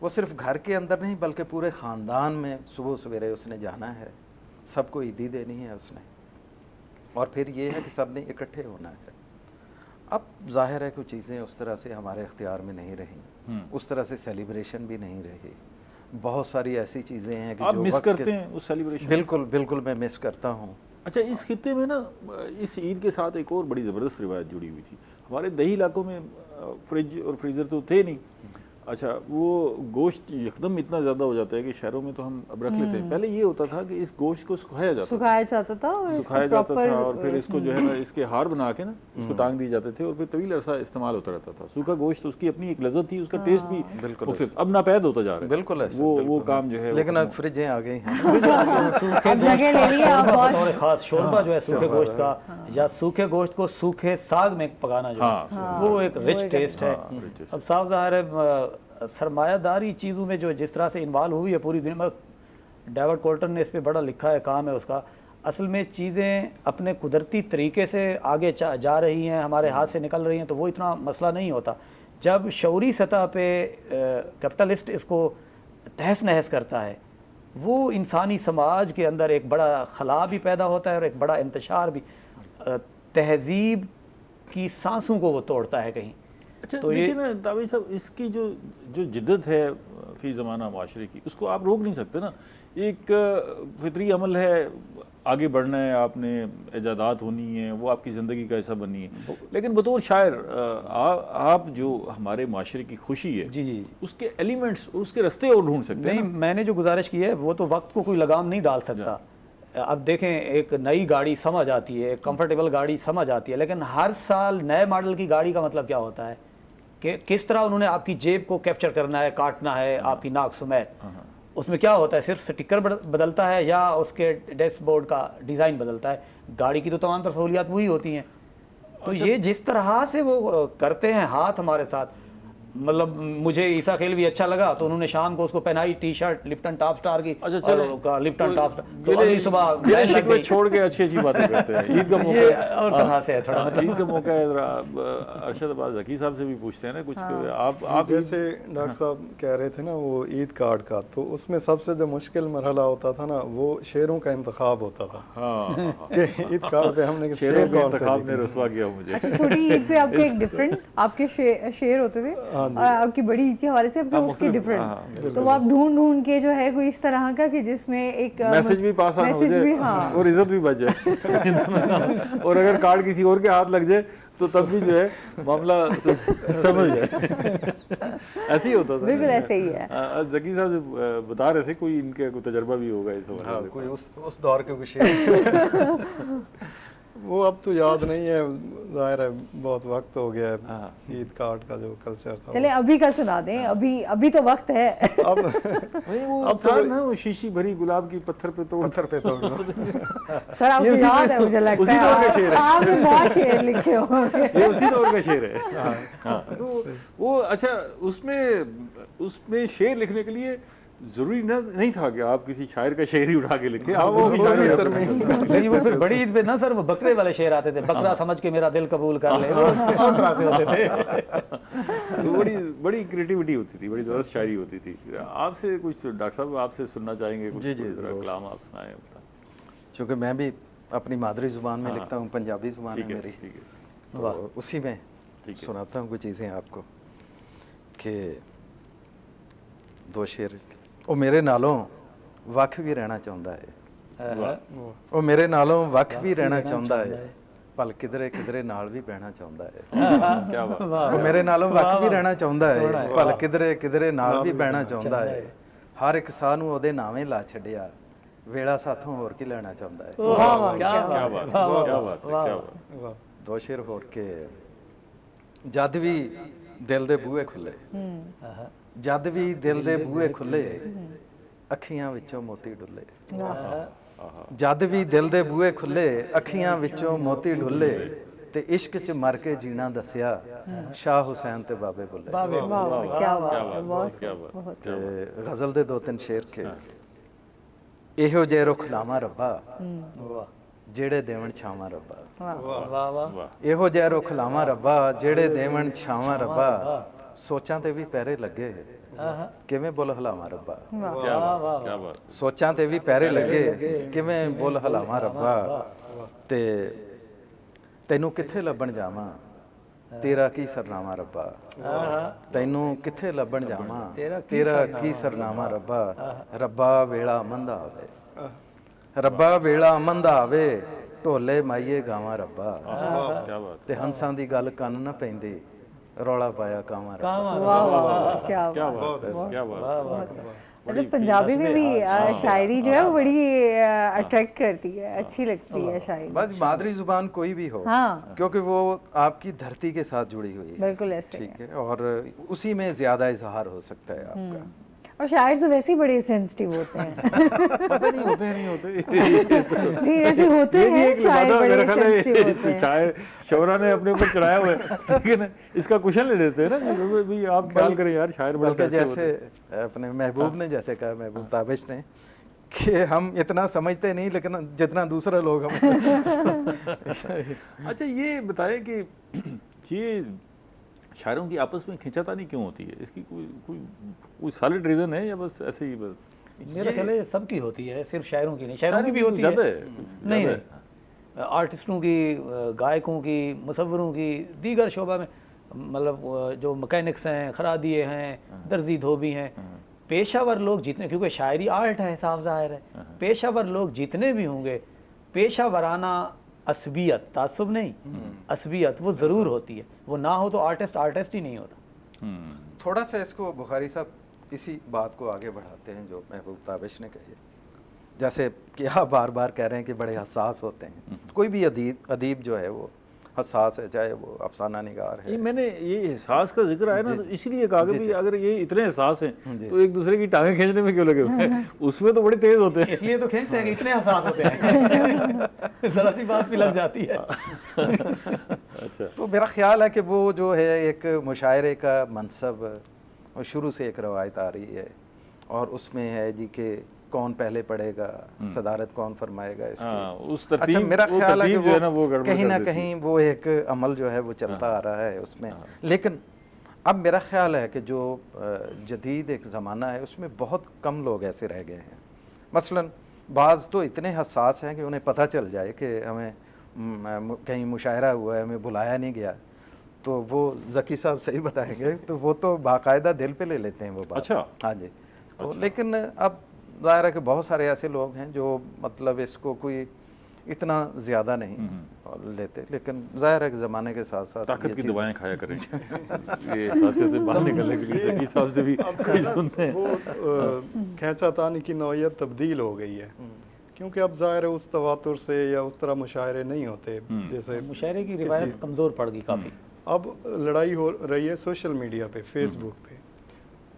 वो सिर्फ घर के अंदर नहीं बल्कि पूरे ख़ानदान में सुबह सवेरे उसने जाना है, सबको ईदी देनी है उसने, और फिर ये है कि सब ने इकट्ठे होना है। अब जाहिर है कुछ चीज़ें उस तरह से हमारे इख्तियार में नहीं रही, उस तरह से सेलिब्रेशन भी नहीं रही। बहुत सारी ऐसी चीज़ें हैं कि आप जो मिस वक्त करते हैं उस सेलिब्रेशन? बिल्कुल बिल्कुल मैं मिस करता हूँ। अच्छा, इस खित्ते में ना इस ईद के साथ एक और बड़ी ज़बरदस्त रिवायत जुड़ी हुई थी। हमारे दही इलाकों में फ्रिज और फ्रीज़र तो थे नहीं। अच्छा, वो गोश्त एकदम इतना ज़्यादा हो जाता है कि शहरों में तो हम अब रख लेते हैं। पहले ये होता था कि इस गोश्त को सुखाया जाता था और फिर इसको जो है ना इसके हार बना के ना इसको टांग दिए जाते थे और फिर तवील अरसा इस्तेमाल होता रहता था। सूखा गोश्त उसकी अपनी एक लज्जत थी, उसका टेस्ट भी बिल्कुल अब नापैद होता जा रहा है। बिल्कुल वो काम जो है, लेकिन अब फ्रिजें आ गई हैं। खास शोरबा जो है सूखे गोश्त का, या सूखे गोश्त को सूखे साग में पकाना जो है वो एक रिच टेस्ट है। अब साफ ज़ाहिर है सरमायादारी चीज़ों में जो जिस तरह से इन्वॉल्व हुई है पूरी दुनिया में, डेविड कोल्टन ने इस पे बड़ा लिखा है, काम है उसका। असल में चीज़ें अपने कुदरती तरीके से आगे जा रही हैं, हमारे हाथ से निकल रही हैं, तो वो इतना मसला नहीं होता। जब शऊरी सतह पे कैपिटलिस्ट इसको तहस नहस करता है, वो इंसानी समाज के अंदर एक बड़ा खला भी पैदा होता है और एक बड़ा इंतशार भी, तहजीब की सांसों को वो तोड़ता है कहीं। अच्छा, तो देखिए ना ताबी साहब, इसकी जो जिद्दत है फ़ी ज़माना माशरे की, उसको आप रोक नहीं सकते ना। एक फितरी अमल है, आगे बढ़ना है, आपने इजादात होनी है, वो आपकी ज़िंदगी का हिस्सा बननी है। लेकिन बतौर शायर आप जो हमारे माशरे की खुशी है, जी उसके एलिमेंट्स, उसके रास्ते और ढूंढ सकते हैं। नहीं, मैंने जो गुजारिश की है वो तो वक्त को कोई लगाम नहीं डाल सकता। अब देखें, एक नई गाड़ी समझ आती है, एक कंफर्टेबल गाड़ी समझ आती है, लेकिन हर साल नए मॉडल की गाड़ी का मतलब क्या होता है कि किस तरह उन्होंने आपकी जेब को कैप्चर करना है, काटना है, आपकी नाक समेत। उसमें क्या होता है, सिर्फ स्टिकर बदलता है या उसके डैशबोर्ड का डिज़ाइन बदलता है, गाड़ी की तो तमाम तर सहूलियात वही होती हैं। तो ये जिस तरह से वो करते हैं हाथ हमारे साथ, मतलब मुझे ईसा खेल भी अच्छा लगा तो उन्होंने शाम को उसको पहनाई T shirt Lipton top star की। अच्छा, चलो लिप्टन टॉप स्टार, तो अगली सुबह छोड़ के अच्छी बातें करते हैं। ईद का मौका और तरह से है थोड़ा, ईद का मौका है। अरशद अब्बास ज़की साहब से भी पूछते हैं ना कुछ, आप जैसे डॉक्टर साहब कह रहे थे ना वो ईद कार्ड का, तो उसमें सबसे जो मुश्किल मरहला होता था ना वो शेरों का इंतखाब होता था। कि ईद कार्ड पे हमने शेर कौन से ने रसवा किया मुझे। छोटी ईद पे आपके एक डिफरेंट आपके शेर होते थे, आपकी बड़ी ईद के हवाले से उसकी डिफरेंट, तो आप ढूंढ के जो है कोई इस तरह का कि जिसमें एक मैसेज भी पास आना हो जाए और इज्जत भी बच जाए और अगर कार्ड किसी और के हाथ लग जाए तो तब भी जो है मामला समझ जाए। ऐसे ही होता था। बिल्कुल ऐसे ही है। ज़की साहब बता रहे थे कोई इनका कोई तजर्बा भी होगा इस हवाले से, कोई उस दौर के कुछ वो अब तो याद नहीं है, जाहिर है बहुत वक्त हो गया है ईद कार्ड का जो कल्चर था। चले अभी का सुना दें, अभी तो वक्त है। अब अब तो ना वो शीशी भरी गुलाब की पत्थर पे तोड़ सर आपको याद है, मुझे लगता है आपने बहुत शेर लिखे होंगे। ये उसी दौर का शेर है। तो वो अच्छा, उसमें शेर लिखने के लिए जरूरी नहीं था कि आप किसी शायर का शेर ही उठा के लिखे। हाँ, वो भी तरमीम नहीं, वो फिर बड़ी ईद पे ना सर वो बकरे वाले शेर आते थे, बकरा समझ के मेरा दिल कबूल कर ले, वो और तरह से होते थे। तो बड़ी क्रिएटिविटी होती थी, बड़ी ज़बरदस्त शायरी होती थी। आपसे कुछ डॉक्टर साहब आपसे सुनना चाहेंगे कुछ? जी, जी, कलाम आप सुनाएं अपना। क्योंकि मैं भी अपनी मादरी ज़ुबान में लिखता हूँ, पंजाबी ज़ुबान है मेरी, ठीक है। तो उसी में सुनाता हूँ कुछ चीज़ें आपको कि दो शेर। ਉਹ ਮੇਰੇ ਨਾਲੋਂ ਵੱਖ ਵੀ ਰਹਿਣਾ ਚਾਹੁੰਦਾ ਹੈ, ਉਹ ਮੇਰੇ ਨਾਲੋਂ ਵੱਖ ਵੀ ਰਹਿਣਾ ਚਾਹੁੰਦਾ ਹੈ, ਭਲ ਕਿਧਰੇ ਕਿਧਰੇ ਨਾਲ ਵੀ ਬਹਿਣਾ ਚਾਹੁੰਦਾ ਹੈ। ਕੀ ਬਾਤ। ਉਹ ਮੇਰੇ ਨਾਲੋਂ ਵੱਖ ਵੀ ਰਹਿਣਾ ਚਾਹੁੰਦਾ ਹੈ, ਭਲ ਕਿਧਰੇ ਕਿਧਰੇ ਨਾਲ ਵੀ ਬਹਿਣਾ ਚਾਹੁੰਦਾ ਹੈ। ਹਰ ਇੱਕ ਸਾਹ ਨੂੰ ਉਹਦੇ ਨਾਵੇਂ ਲਾ ਛੱਡਿਆ, ਵੇਲਾ ਸਾਥੋਂ ਹੋਰ ਕੀ ਲੈਣਾ ਚਾਹੁੰਦਾ ਹੈ। वाह क्या बात, क्या बात, क्या बात। ਦੋ ਸ਼ੇਰ ਹੋਰ ਕੇ ਜਦ ਵੀ ਦਿਲ ਦੇ ਬੂਹੇ ਖੁੱਲੇ, ਜਦ ਵੀ ਦਿਲ ਦੇ ਬੂਹੇ ਖੁੱਲੇ, ਅੱਖੀਆਂ ਵਿੱਚੋਂ ਮੋਤੀ ਡੁੱਲੇ। ਜਦ ਵੀ ਦਿਲ ਦੇ ਬੂਹੇ ਖੁੱਲੇ, ਅੱਖੀਆਂ ਵਿੱਚੋਂ ਮੋਤੀ ਡੁੱਲੇ, ਤੇ ਇਸ਼ਕ 'ਚ ਮਰ ਕੇ ਜੀਣਾ ਦੱਸਿਆ, ਸ਼ਾਹ ਹੁਸੈਨ ਤੇ ਬਾਬੇ ਬੁੱਲੇ। वाह क्या बात, क्या बात। ਤੇ ਗਜ਼ਲ ਦੇ ਦੋ ਤਿੰਨ ਸ਼ੇਰ ਕੇ ਇਹੋ ਜਿਹੇ ਰੁੱਖ ਲਾਵਾਂ ਰੱਬਾ, ਜਿਹੜੇ ਦੇਵਣ ਛਾਵਾਂ ਰੱਬਾ। वाह वाह। ਇਹੋ ਜਿਹੇ ਰੁੱਖ ਲਾਵਾਂ ਰੱਬਾ, ਜਿਹੜੇ ਦੇਵਣ ਛਾਵਾਂ ਰੱਬਾ, ਸੋਚਾਂ ਤੇ ਵੀ ਪਹਿਰੇ ਲੱਗੇ, ਕਿਵੇਂ ਬੁੱਲ ਹਲਾਵਾਂ ਰੱਬਾ। क्या बात, क्या बात। ਸੋਚਾਂ ਤੇ ਵੀ ਪਹਿਰੇ ਲੱਗੇ, ਕਿਵੇਂ ਬੁੱਲ ਹਲਾਵਾਂ ਰੱਬਾ। ਤੇ ਤੈਨੂੰ ਕਿੱਥੇ ਲੱਭਣ ਜਾਵਾਂ, ਤੇਰਾ ਕੀ ਸਰਨਾਮਾ ਰੱਬਾ। ਤੈਨੂੰ ਕਿੱਥੇ ਲੱਭਣ ਜਾਵਾਂ, ਤੇਰਾ ਕੀ ਸਰਨਾਮਾ ਰੱਬਾ। ਰੱਬਾ ਵੇਲਾ ਮੰਦਾ ਆਵੇ, ਰੱਬਾ ਵੇਲਾ ਮੰਦਾ ਆਵੇ, ਢੋਲੇ ਮਾਈਏ ਗਾਵਾਂ ਰੱਬਾ। क्या बात। ਤੇ ਹੰਸਾਂ ਦੀ ਗੱਲ ਕੰਨ ਨਾ ਪੈਂਦੀ, ਰੌਲਾ ਪਾਇਆ ਕਾਵਾਂ ਰੱਬਾ। वाह क्या क्या बात है, क्या बात। मतलब पंजाबी में भी शायरी जो है वो बड़ी अट्रैक्ट करती है, अच्छी लगती है शायरी। बस मादरी जुबान कोई भी हो, हाँ क्योंकि वो आपकी धरती के साथ जुड़ी हुई है। बिल्कुल ऐसे ठीक है, और उसी में ज्यादा इजहार हो सकता है आपका। और शायर तो वैसे ही बड़े सेंसिटिव होते हैं। पता नहीं होते नहीं होते। नहीं ऐसे होते ये भी हैं एक शायर, लिबादा बड़े मेरा ख्याल है सेंसिटिव इस होते हैं। शायर शोरा ने अपने ऊपर चढ़ाया हुआ है, लेकिन इसका क्वेश्चन ले लेते हैं ना कि भी आप ख्याल करें यार, शायर बड़ा बल्कि sensitive जैसे अपने महबूब ने जैसे कहा, महबूब ताबिश ने, कि हम इतना समझते नहीं लेकिन जितना दूसरा लोग हम। अच्छा ये बताएं कि ये शायरों की आपस में खिंचातानी क्यों होती है? इसकी कोई सॉलिड रीज़न है या बस ऐसे ही? बस मेरा ख्याल है सबकी होती है, सिर्फ शायरों की नहीं, शायरों की भी होती ज़्यादा है। है। नहीं नहीं, आर्टिस्टों की, गायकों की, मुसव्वरों की, दीगर शोबा में, मतलब जो मैकेनिक्स हैं, खरादिए हैं, दर्जी धोबी हैं, पेशावर लोग जितने, क्योंकि शायरी आर्ट है, साफ ज़ाहिर है, पेशावर लोग जितने भी होंगे, पेशावराना असबियत, तासुब नहीं, असबियत वो ज़रूर होती है। वो ना हो तो आर्टिस्ट ही नहीं होता। थोड़ा सा इसको बुखारी साहब इसी बात को आगे बढ़ाते हैं जो महबूब ताबिश ने कही, जैसे कि आप बार बार कह रहे हैं कि बड़े हसास होते हैं। कोई भी अदीब जो है वो हसास है, चाहे वो अफसाना निगार है। ये मैंने ये एहसास का जिक्र आया ना, तो इसलिए कहा कि भी अगर ये इतने एहसास हैं तो एक दूसरे की टांगें खींचने में क्यों लगे हुए हैं? उसमें तो बड़े तेज होते हैं। इसलिए तो खींचते हैं कि इतने हसास होते हैं। जरा सी बात भी लग जाती है। अच्छा, तो मेरा ख्याल है कि वो जो है एक मुशायरे का मनसब और शुरू से एक रवायत आ रही है, और उसमें है जी कि कौन पहले पढ़ेगा, सदारत कौन फरमाएगा इसकी। उस तरतीब, अच्छा मेरा ख्याल है कि जो है ना वो वो गड़बड़ कहीं कर ना देती कहीं वो एक अमल जो है वो चलता आ रहा है उसमें। लेकिन अब मेरा ख्याल है कि जो जदीद एक ज़माना है उसमें बहुत कम लोग ऐसे रह गए हैं। मसलन बाज़ तो इतने हसास हैं कि उन्हें पता चल जाए कि हमें कहीं मुशायरा हुआ है, हमें बुलाया नहीं गया, तो वो ज़की साहब सही बताएंगे, तो वो तो बाकायदा दिल पे ले लेते हैं वो बात। अच्छा। हाँ जी। तो लेकिन अब ज़ाहिर है कि बहुत सारे ऐसे लोग हैं जो मतलब इसको कोई इतना ज़्यादा नहीं लेते, लेकिन ज़ाहिर है कि ज़माने के साथ साथ ताकत की दवाएं खाया करें। ये एहसास से बाहर निकलने के लिए ज़की साहब से भी कोई सुनते हैं। वो खींचातानी की नौयत तब्दील हो गई है, क्योंकि अब ज़ाहिर है उस तवातुर से या उस तरह मुशायरे नहीं होते जैसे मुशायरे की रिवायत कमज़ोर पड़ गई काफ़ी। अब लड़ाई हो रही है सोशल मीडिया पे, फेसबुक पे,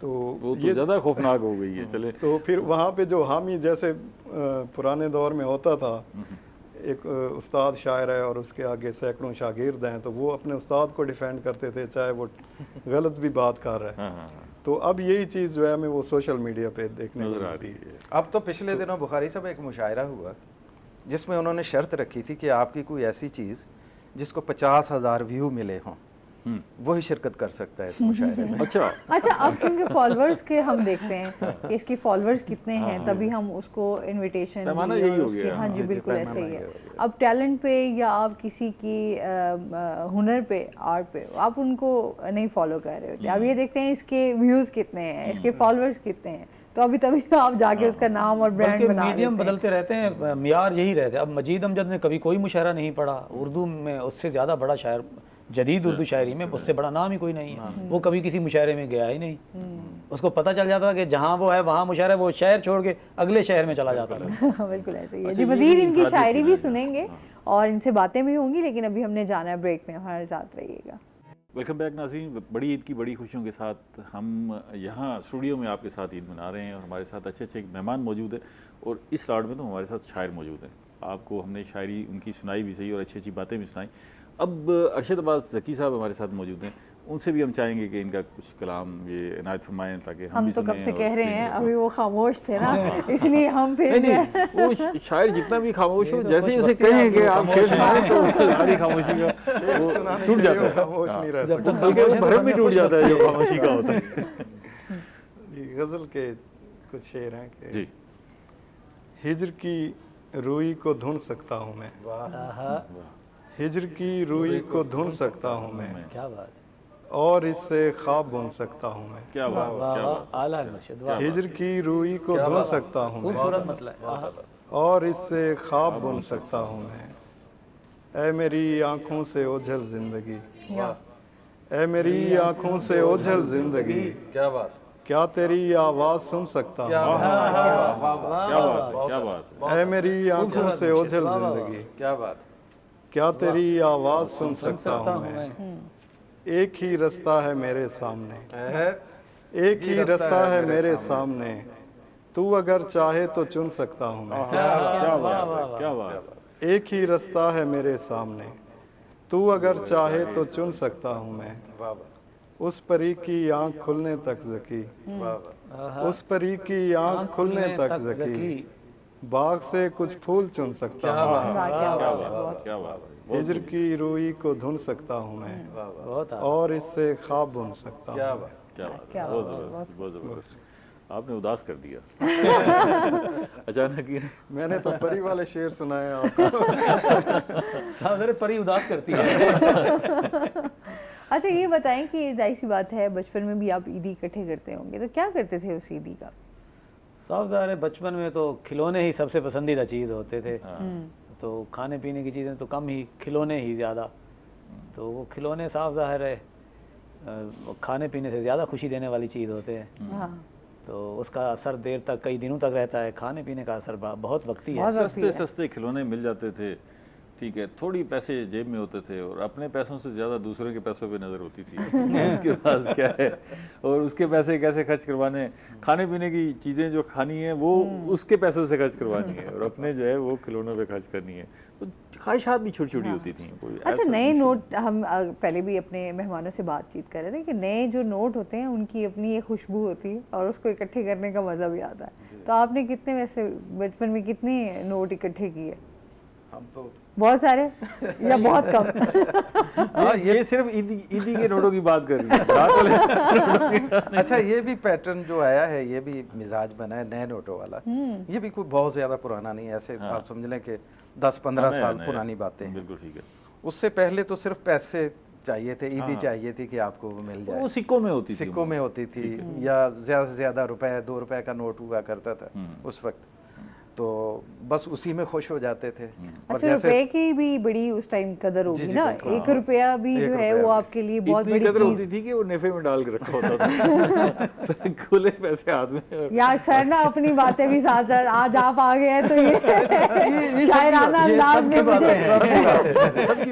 तो वो तो ज़्यादा खौफनाक हो गई है। चले तो फिर वहाँ पे जो हामी जैसे पुराने दौर में होता था, एक उस्ताद शायर है और उसके आगे सैकड़ों शागिर्द हैं, तो वो अपने उस्ताद को डिफेंड करते थे चाहे वो गलत भी बात कर रहा है। तो अब यही चीज़ जो है हमें वो सोशल मीडिया पे देखने को मिलती है। अब तो पिछले दिनों बुखारी साहब एक मुशायरा हुआ जिसमें उन्होंने शर्त रखी थी कि आपकी कोई ऐसी चीज़ जिसको 50,000 व्यू मिले हों वही शिरकत कर सकता है इस मुशायरे में। अच्छा अब क्योंकि फॉलोअर्स के हम देखते हैं कि इसके फॉलोअर्स कितने हैं, तभी हम उसको इनविटेशन पैमाना यही हो गया। हाँ जी जी, बिल्कुल पैमाना ऐसे ही ये है। हो गया। अब टैलेंट पे या आप किसी की हुनर पे, आर्ट पे आप उनको नहीं फॉलो कर रहे होते, अब ये देखते हैं इसके व्यूज़ कितने हैं, इसके फॉलोअर्स कितने हैं, तो अभी तभी आप जाके उसका नाम और ब्रांड बना मीडियम बदलते रहते हैं, मियार यही रहते हैं। अब मजीद अमजद ने कभी कोई मुशायरा नहीं पढ़ा उर्दू में, उससे ज़्यादा बड़ा शायर जदीद उर्दू शायरी में उससे बड़ा नाम ही कोई नहीं है। वो कभी किसी मुशायरे में गया ही नहीं, उसको पता चल जाता कि जहाँ वो है वहाँ मुशायरा, वो शहर छोड़ के अगले शहर में चला जाता था। बिल्कुल ऐसे ही है अच्छा, जी। ये मज़ीद भी इनकी इंफरादी शायरी चीज़ भी है। सुनेंगे और इनसे बातें भी होंगी, लेकिन अभी हमने जाना है ब्रेक में, हमारे साथ रहिएगा। वेलकम बैक नाज़रीन। बड़ी ईद की बड़ी खुशियों के साथ हम यहाँ स्टूडियो में आपके साथ ईद मना रहे हैं और हमारे साथ अच्छे अच्छे मेहमान मौजूद हैं और इस स्लॉट में तो हमारे साथ शायर मौजूद हैं। आपको हमने शायरी उनकी सुनाई भी सही और अच्छी अच्छी बातें भी सुनाई। अब अरशद अब्बास ज़की साहब हमारे साथ मौजूद हैं, उनसे भी हम चाहेंगे कि इनका कुछ कलाम ये इनायत फरमाएं ताकि हम भी तो कब सुनें से और कह रहे सुनें। हैं, अभी वो खामोश थे ना, इसलिए हम फिर नहीं नहीं, वो शायर जितना भी खामोश हो, जैसे ही उसे कहें कि आप शेर सुनाएं तो सारी खामोशी का शेर वो सुनाने टूट के लिए जाता वो है। खामोश नहीं रह सकता। बल्कि वो भरम भी टूट जाता है जो खामोशी का होता है। जी, गज़ल के कुछ शेर हैं कि जी हिज्र की रूई को धुन सकता हूँ मैं, हिज्र की रूई को धुन सकता हूँ मैं, क्या बात, और इससे ख्वाब बुन सकता हूँ मैं। क्या बात है, क्या बात है। आला मुर्शिद, वाह, हिज्र की रूई को धुन सकता हूँ मैं, खूबसूरत मतलब। और इससे ख्वाब बुन सकता हूँ मैं। ऐ मेरी आँखों से ओझल जिंदगी, ऐ मेरी आँखों से ओझल जिंदगी, क्या बात, क्या तेरी आवाज़ सुन सकता हूँ। क्या बात है, क्या बात है। ऐ मेरी आँखों से ओझल जिंदगी, क्या बात, क्या तेरी आवाज़ सुन सकता हूँ मैं। एक ही रास्ता है मेरे सामने, एक ही रास्ता है मेरे सामने, तू अगर चाहे तो चुन सकता हूँ मैं। क्या बात है, क्या बात है। एक ही रास्ता है मेरे सामने, तू अगर चाहे तो चुन सकता हूँ मैं। उस परी की आँख खुलने तक ज़की, उस परी की आँख खुलने तक ज़की, बाग से कुछ फूल चुन सकता हूँ मैं। क्या बात है, क्या बात है। हिज्र की रूई को धुन सकता हूँ मैं, बहुत और इससे ख्वाब बुन सकता हूँ मैं। क्या बात है, क्या बहुत ज़बरदस्त, बहुत ज़बरदस्त। आपने उदास कर दिया अचानक ही। मैंने तो परी वाले शेर सुनाए आपको। साहब परी उदास करती है। अच्छा ये बताएं कि जाहिर सी बात है बचपन में भी आप ईदी इकट्ठे करते होंगे, तो क्या करते थे उस ईदी का? साहब ज़ाहिर बचपन में तो खिलौने ही सबसे पसंदीदा चीज़ होते थे, तो खाने पीने की चीज़ें तो कम ही, खिलौने ही ज़्यादा। तो वो खिलौने साफ ज़ाहिर है खाने पीने से ज़्यादा खुशी देने वाली चीज़ होते हैं। हाँ। तो उसका असर देर तक, कई दिनों तक रहता है। खाने पीने का असर बहुत वक्ती है। सस्ते सस्ते खिलौने मिल जाते थे, ठीक है, थोड़ी पैसे जेब में होते थे और अपने पैसों से ज़्यादा दूसरे के पैसों पे नज़र होती थी उसके पास क्या है और उसके पैसे कैसे खर्च करवाने, खाने पीने की चीज़ें जो खानी है वो उसके पैसों से खर्च करवानी है और अपने जो है वो खिलौनों पे खर्च करनी है। तो ख्वाहिशात भी छोटी छोटी होती थी कोई। अच्छा नए नोट, हम पहले भी अपने मेहमानों से बातचीत कर रहे थे कि नए जो नोट होते हैं उनकी अपनी एक खुशबू होती है और उसको इकट्ठे करने का मज़ा भी आता है। तो आपने कितने, वैसे बचपन में कितने नोट इकट्ठे किए? हम तो बहुत सारे या बहुत कम? ये सिर्फ ईदी के नोटों की बात कर रही है। अच्छा ये भी पैटर्न जो आया है, ये भी मिजाज बना है नए नोटों वाला, ये भी कोई बहुत ज़्यादा पुराना नहीं है। ऐसे आप समझ लें कि 10-15 साल पुरानी बातें हैं। बिल्कुल ठीक है। उससे पहले तो सिर्फ पैसे चाहिए थे, ईदी चाहिए थी कि आपको वो मिल जाए। वो सिक्कों में होती थी, सिक्कों में होती थी या ज़्यादा से ज़्यादा रुपए, 2 रुपए का नोट हुआ करता था उस वक्त, तो बस उसी में खुश हो जाते थे। और अच्छा रुपए की भी बड़ी उस टाइम कदर होगी ना, 1 रुपया भी जो है वो आपके लिए बहुत इतनी बड़ी कदर होती थी कि वो नेफे में डाल के रखा होता था खुले पैसे हाथ में। यार सर ना अपनी बातें भी साथ साथ, आज आप आ गए हैं तो ये शायराना अंदाज में मुझे,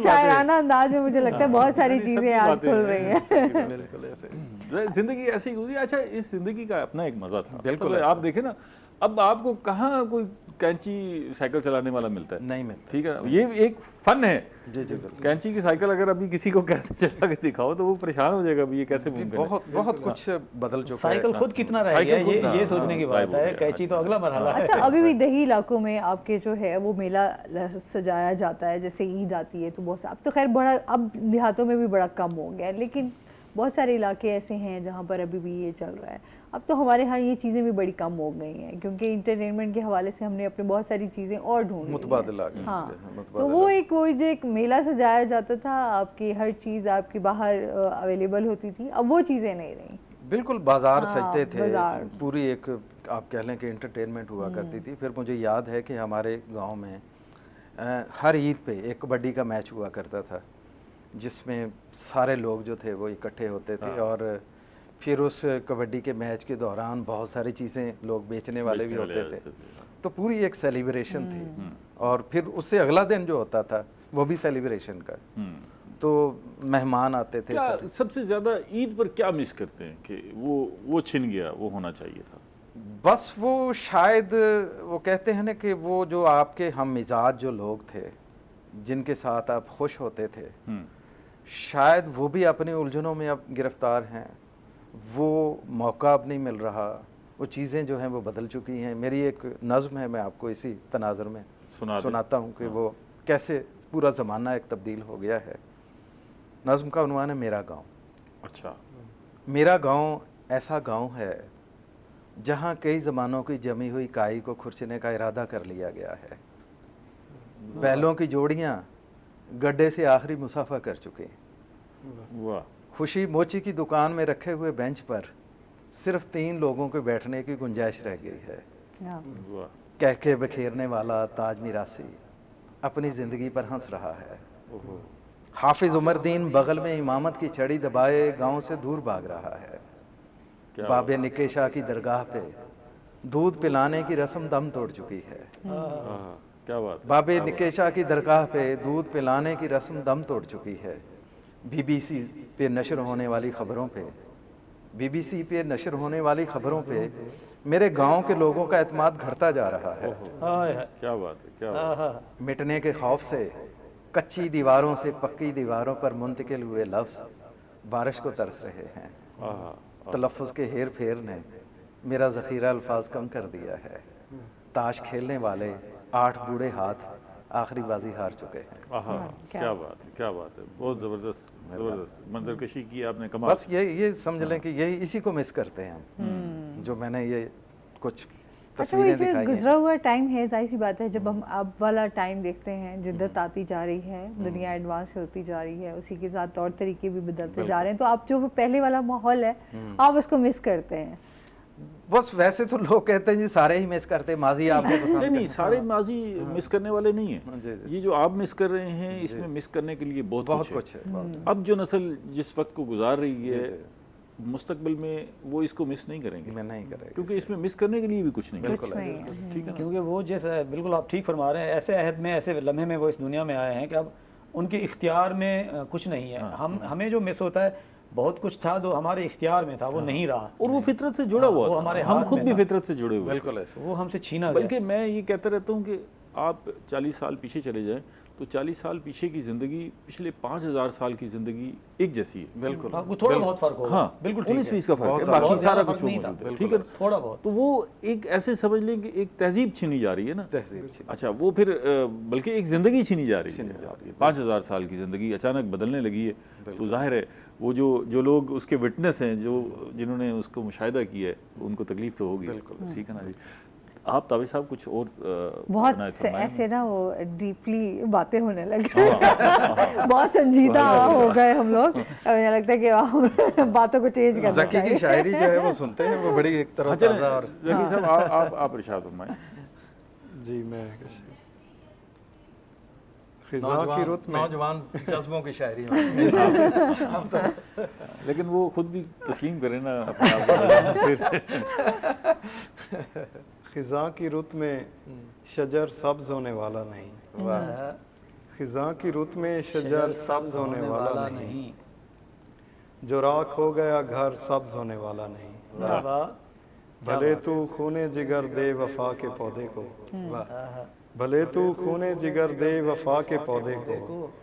शायराना अंदाज में मुझे लगता है बहुत सारी चीजें आज खुल रही हैं। बिल्कुल ऐसे जिंदगी ऐसी गुजरी। अच्छा इस जिंदगी का अपना एक मजा था। बिल्कुल तो आप देखें ना, अब आपको कहाँ कोई कैंची साइकिल चलाने वाला मिलता है, नहीं मिलता। ठीक है, ये एक फन है। जी जी बिल्कुल। कैंची की साइकिल अगर अभी किसी को कैसे चला के दिखाओ तो वो परेशान हो जाएगा, भी ये कैसे मुमकिन है। बहुत बहुत कुछ बदल चुका है। साइकिल खुद कितना रह गया है, ये सोचने की बात है। कैंची तो अगला मरहला है। अच्छा, अभी भी दही इलाकों में आपके जो है वो मेला सजाया जाता है, जैसे ईद आती है तो बहुत अब तो खैर बड़ा, अब देहातों में भी बड़ा कम हो गया है, लेकिन बहुत सारे इलाके ऐसे हैं जहाँ पर अभी भी ये चल रहा है। अब तो हमारे यहाँ ये चीज़ें भी बड़ी कम हो गई हैं, क्योंकि इंटरटेनमेंट के हवाले से हमने अपने बहुत सारी चीज़ें और ढूंढ ली हैं। मुतबादला आ गया हाँ, इसके, तो मुतबादला। वो जो एक मेला सजाया जाता था, आपकी हर चीज़ आपकी बाहर अवेलेबल होती थी, अब वो चीज़ें नहीं रही। बिल्कुल बाजार हाँ, सजते थे, बाजार। पूरी एक आप कह लें कि इंटरटेनमेंट हुआ करती थी। फिर मुझे याद है कि हमारे गांव में हर ईद पे एक कबड्डी का मैच हुआ करता था, जिसमें सारे लोग जो थे वो इकट्ठे होते थे। और फिर उस कबड्डी के मैच के दौरान बहुत सारी चीज़ें लोग बेचने वाले भी होते थे, तो पूरी एक सेलिब्रेशन थी। और फिर उससे अगला दिन जो होता था वो भी सेलिब्रेशन का, तो मेहमान आते थे। क्या सबसे ज़्यादा ईद पर क्या मिस करते हैं कि वो छिन गया, वो होना चाहिए था? बस वो शायद वो कहते हैं ना कि वो जो आपके हम मिजाज जो लोग थे, जिनके साथ आप खुश होते थे, शायद वो भी अपनी उलझनों में अब गिरफ्तार हैं। वो मौका अब नहीं मिल रहा, वो चीज़ें जो हैं वो बदल चुकी हैं। मेरी एक नज़्म है, मैं आपको इसी तनाज़ुर में सुनाता हूँ कि वो कैसे पूरा ज़माना एक तब्दील हो गया है। नज़्म का उन्वान है मेरा गाँव। अच्छा। मेरा गाँव ऐसा गाँव है जहाँ कई ज़मानों की जमी हुई काई को खुरचने का इरादा कर लिया गया है। बैलों की जोड़ियाँ गड्ढे से आखिरी मुसाफा कर चुके हैं। वाह। खुशी मोची की दुकान में रखे हुए बेंच पर सिर्फ 3 लोगों के बैठने की गुंजाइश रह गई है। वाह। कह के बखेरने वाला ताज मिरासी अपनी ज़िंदगी पर हंस रहा है। हाफिज उमरदीन बगल में इमामत की छड़ी दबाए गांव से दूर भाग रहा है। बाबे निकेशा की दरगाह पे दूध पिलाने की रस्म दम तोड़ चुकी है। क्या बात है। बाबे निकेशा की दरगाह पे दूध पिलाने की रस्म दम तोड़ चुकी है। बीबीसी पे नशर होने वाली खबरों पे मेरे गांव के लोगों का एतमाद घटता जा रहा है। क्या बात है, क्या बात है। मिटने के खौफ से कच्ची दीवारों से पक्की दीवारों पर मुंतकिल हुए लफ्ज़ बारिश को तरस रहे हैं। तलफ़्फ़ुज़ के हेर फेर ने मेरा ज़ख़ीरा अल्फाज कम कर दिया है। ताश खेलने वाले 8 बूढ़े हाथ आखिरी बाजी हार चुके हैं। क्या बात है, क्या बात है। बहुत ज़बरदस्त मंजरकशी की आपने, कमाल। बस ये समझ लें कि यही इसी को मिस करते हैं हम, जो मैंने ये कुछ तस्वीरें दिखाई हैं। गुजरा हुआ टाइम है, जाहिर सी बात है, जब हम अब वाला टाइम देखते हैं, जिद्दत आती जा रही है, दुनिया एडवांस होती जा रही है, उसी के साथ तौर तरीके भी बदलते जा रहे हैं, तो आप जो पहले वाला माहौल है आप उसको मिस करते हैं। बस वैसे तो लोग कहते हैं जी सारे ही मिस करते हैं, माजी आपको पसंद नहीं, सारे माजी मिस करने वाले नहीं हैं। जी। ये जो आप मिस कर रहे हैं, इसमें मिस करने के लिए बहुत कुछ है। अब जो नस्ल जिस वक्त को गुजार रही है, मुस्तकबिल में वो इसको मिस नहीं करेंगे। मैं नहीं करेंगे, क्योंकि इसमें मिस करने के लिए भी कुछ नहीं है। बिल्कुल ठीक है। क्योंकि वो जैसे बिल्कुल आप ठीक फरमा रहे हैं, ऐसे अहद में, ऐसे लम्हे में वो इस दुनिया में आए हैं कि अब उनके इख्तियार में कुछ नहीं है। हमें जो मिस होता है, बहुत कुछ था जो हमारे इख्तियार में था, वो नहीं रहा, और वो फितरत से जुड़ा हुआ वो था। हमारे हम हाथ खुद में भी था। फितरत से जुड़े हुए, बिल्कुल ऐसे। वो हमसे छीना गया। बल्कि मैं ये कहता रहता हूँ कि आप 40 साल पीछे चले जाएं तो 40 साल पीछे की ज़िंदगी पिछले 5000 साल की ज़िंदगी एक जैसी है। बिल्कुल वो थोड़ा बहुत फर्क होगा। हाँ, बिल्कुल ठीक 19-20 है। का फर्क है, बहुत बाकी ज़्यादा सारा फर्क कुछ नहीं मौजूद था। है। ठीक है, थोड़ा बहुत। तो वो एक ऐसे समझ लें कि एक तहजीब छीनी जा रही है ना। अच्छा, वो फिर बल्कि एक ज़िंदगी छीनी जा रही है। 5000 साल की ज़िंदगी अचानक बदलने लगी है, तो जाहिर है वो जो लोग उसके विटनेस हैं, जिन्होंने उसको मुशाहिदा किया है, उनको तकलीफ तो होगी। ठीक है ना जी। आप ताबिश साहब कुछ और बहुत ऐसे ना वो डीपली बातें होने लगे, बहुत संजीदा हो गए हम लोग। मुझे लगता है कि हम बातों को चेंज करना ज़की की शायरी जो है वो सुनते हैं, वो बड़ी एक तरह ताज़ा। और ज़की साहब आप इरशाद फरमाएं। जी, मैं खिज़ा की रुत में नौजवान जज्बों की शायरी लेकिन वो खुद भी तस्लीम करें ना अपने आप को। खिज़ा की रुत में शजर सब्ज होने वाला नहीं। खिज़ा की रुत में शजर सब्ज होने वाला नहीं, जो राख हो गया घर सब्ज होने वाला नहीं। भले तू खूने जिगर दे वफा के पौधे को, भले तू खूने जिगर दे वफा के पौधे को,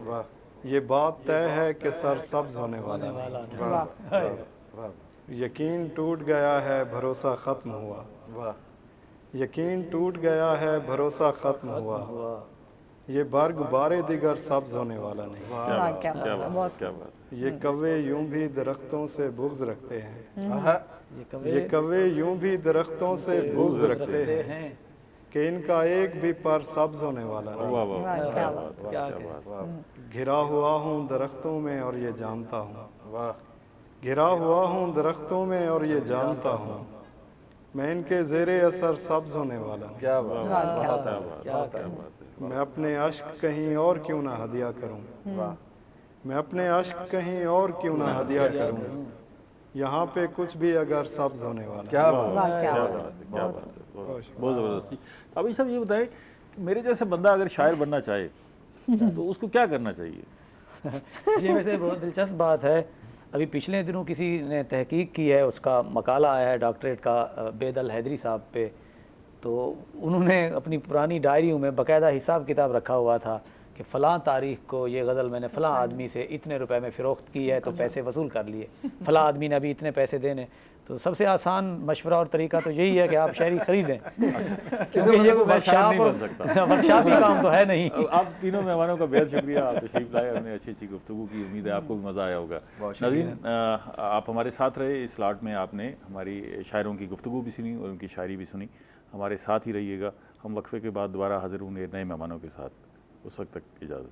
वाह ये बात तय है कि सर सब्ज होने वाला नहीं। वाह वाह यकीन टूट गया है भरोसा ख़त्म हुआ, वाह यकीन टूट गया है भरोसा ख़त्म हुआ, ये बर्ग बारे दिगर सब्ज होने वाला नहीं। वाह, क्या क्या बात, बात, क्या बात। ये कव्वे यूं भी दरख्तों से बुग़्ज़ रखते हैं, हाँ, ये कव्वे यूं भी दरख्तों से बुग़्ज़ रखते हैं कि इनका एक भी पर सब्ज होने वाला नहीं। वाह वाह, वाह, क्या क्या बात, बात, क्या बात। घिरा हुआ हूँ दरख्तों में और ये जानता हूँ, वाह घिरा हुआ हूँ दरख्तों में और ये जानता हूँ, मैं इनके ज़ेरे असर सब्ज होने वाला नहीं। क्या बात वाह, क्या क्या बात। बात, क्या बात है। मैं अपने अश्क कहीं और क्यों ना हदिया करूं, वाह मैं अपने अश्क कहीं और क्यों ना हदिया करूं, यहाँ पे कुछ भी अगर सब्ज होने वाला। क्या बात वाह, क्या क्या बात। बात है, क्या बात है, बहुत ज़बरदस्ती। तो अभी सब ये बताएं कि मेरे जैसे बंदा अगर शायर बनना चाहे तो उसको क्या करना चाहिए? ये वैसे बहुत दिलचस्प बात है। अभी पिछले दिनों किसी ने तहकीक की है, उसका मकाला आया है डॉक्टरेट का बेदल हैदरी साहब पे, तो उन्होंने अपनी पुरानी डायरियों में बाकायदा हिसाब किताब रखा हुआ था कि फ़लाँ तारीख़ को ये गज़ल मैंने फ़लाँ आदमी से इतने रुपए में फ़रोख्त की है तो पैसे वसूल कर लिए, फ़लाँ आदमी ने अभी इतने पैसे देने। तो सबसे आसान मशवरा और तरीका तो यही है कि आप शायरी ख़रीदें, क्योंकि ये वर्कशॉप नहीं बन सकता। वर्कशॉपी काम तो है नहीं। आप तीनों मेहमानों का बेहद शुक्रिया, आप तशरीफ लाए, हमने अच्छी अच्छी गुफ्तगू की, उम्मीद है आपको भी मज़ा आया होगा। नाज़रीन, आप हमारे साथ रहे, इस स्लॉट में आपने हमारी शायरों की गुफ्तगू भी सुनी और उनकी शायरी भी सुनी। हमारे साथ ही रहिएगा, हम वक्फे के बाद दोबारा हाजिर होंगे नए मेहमानों के साथ। उस वक्त तक इजाज़त।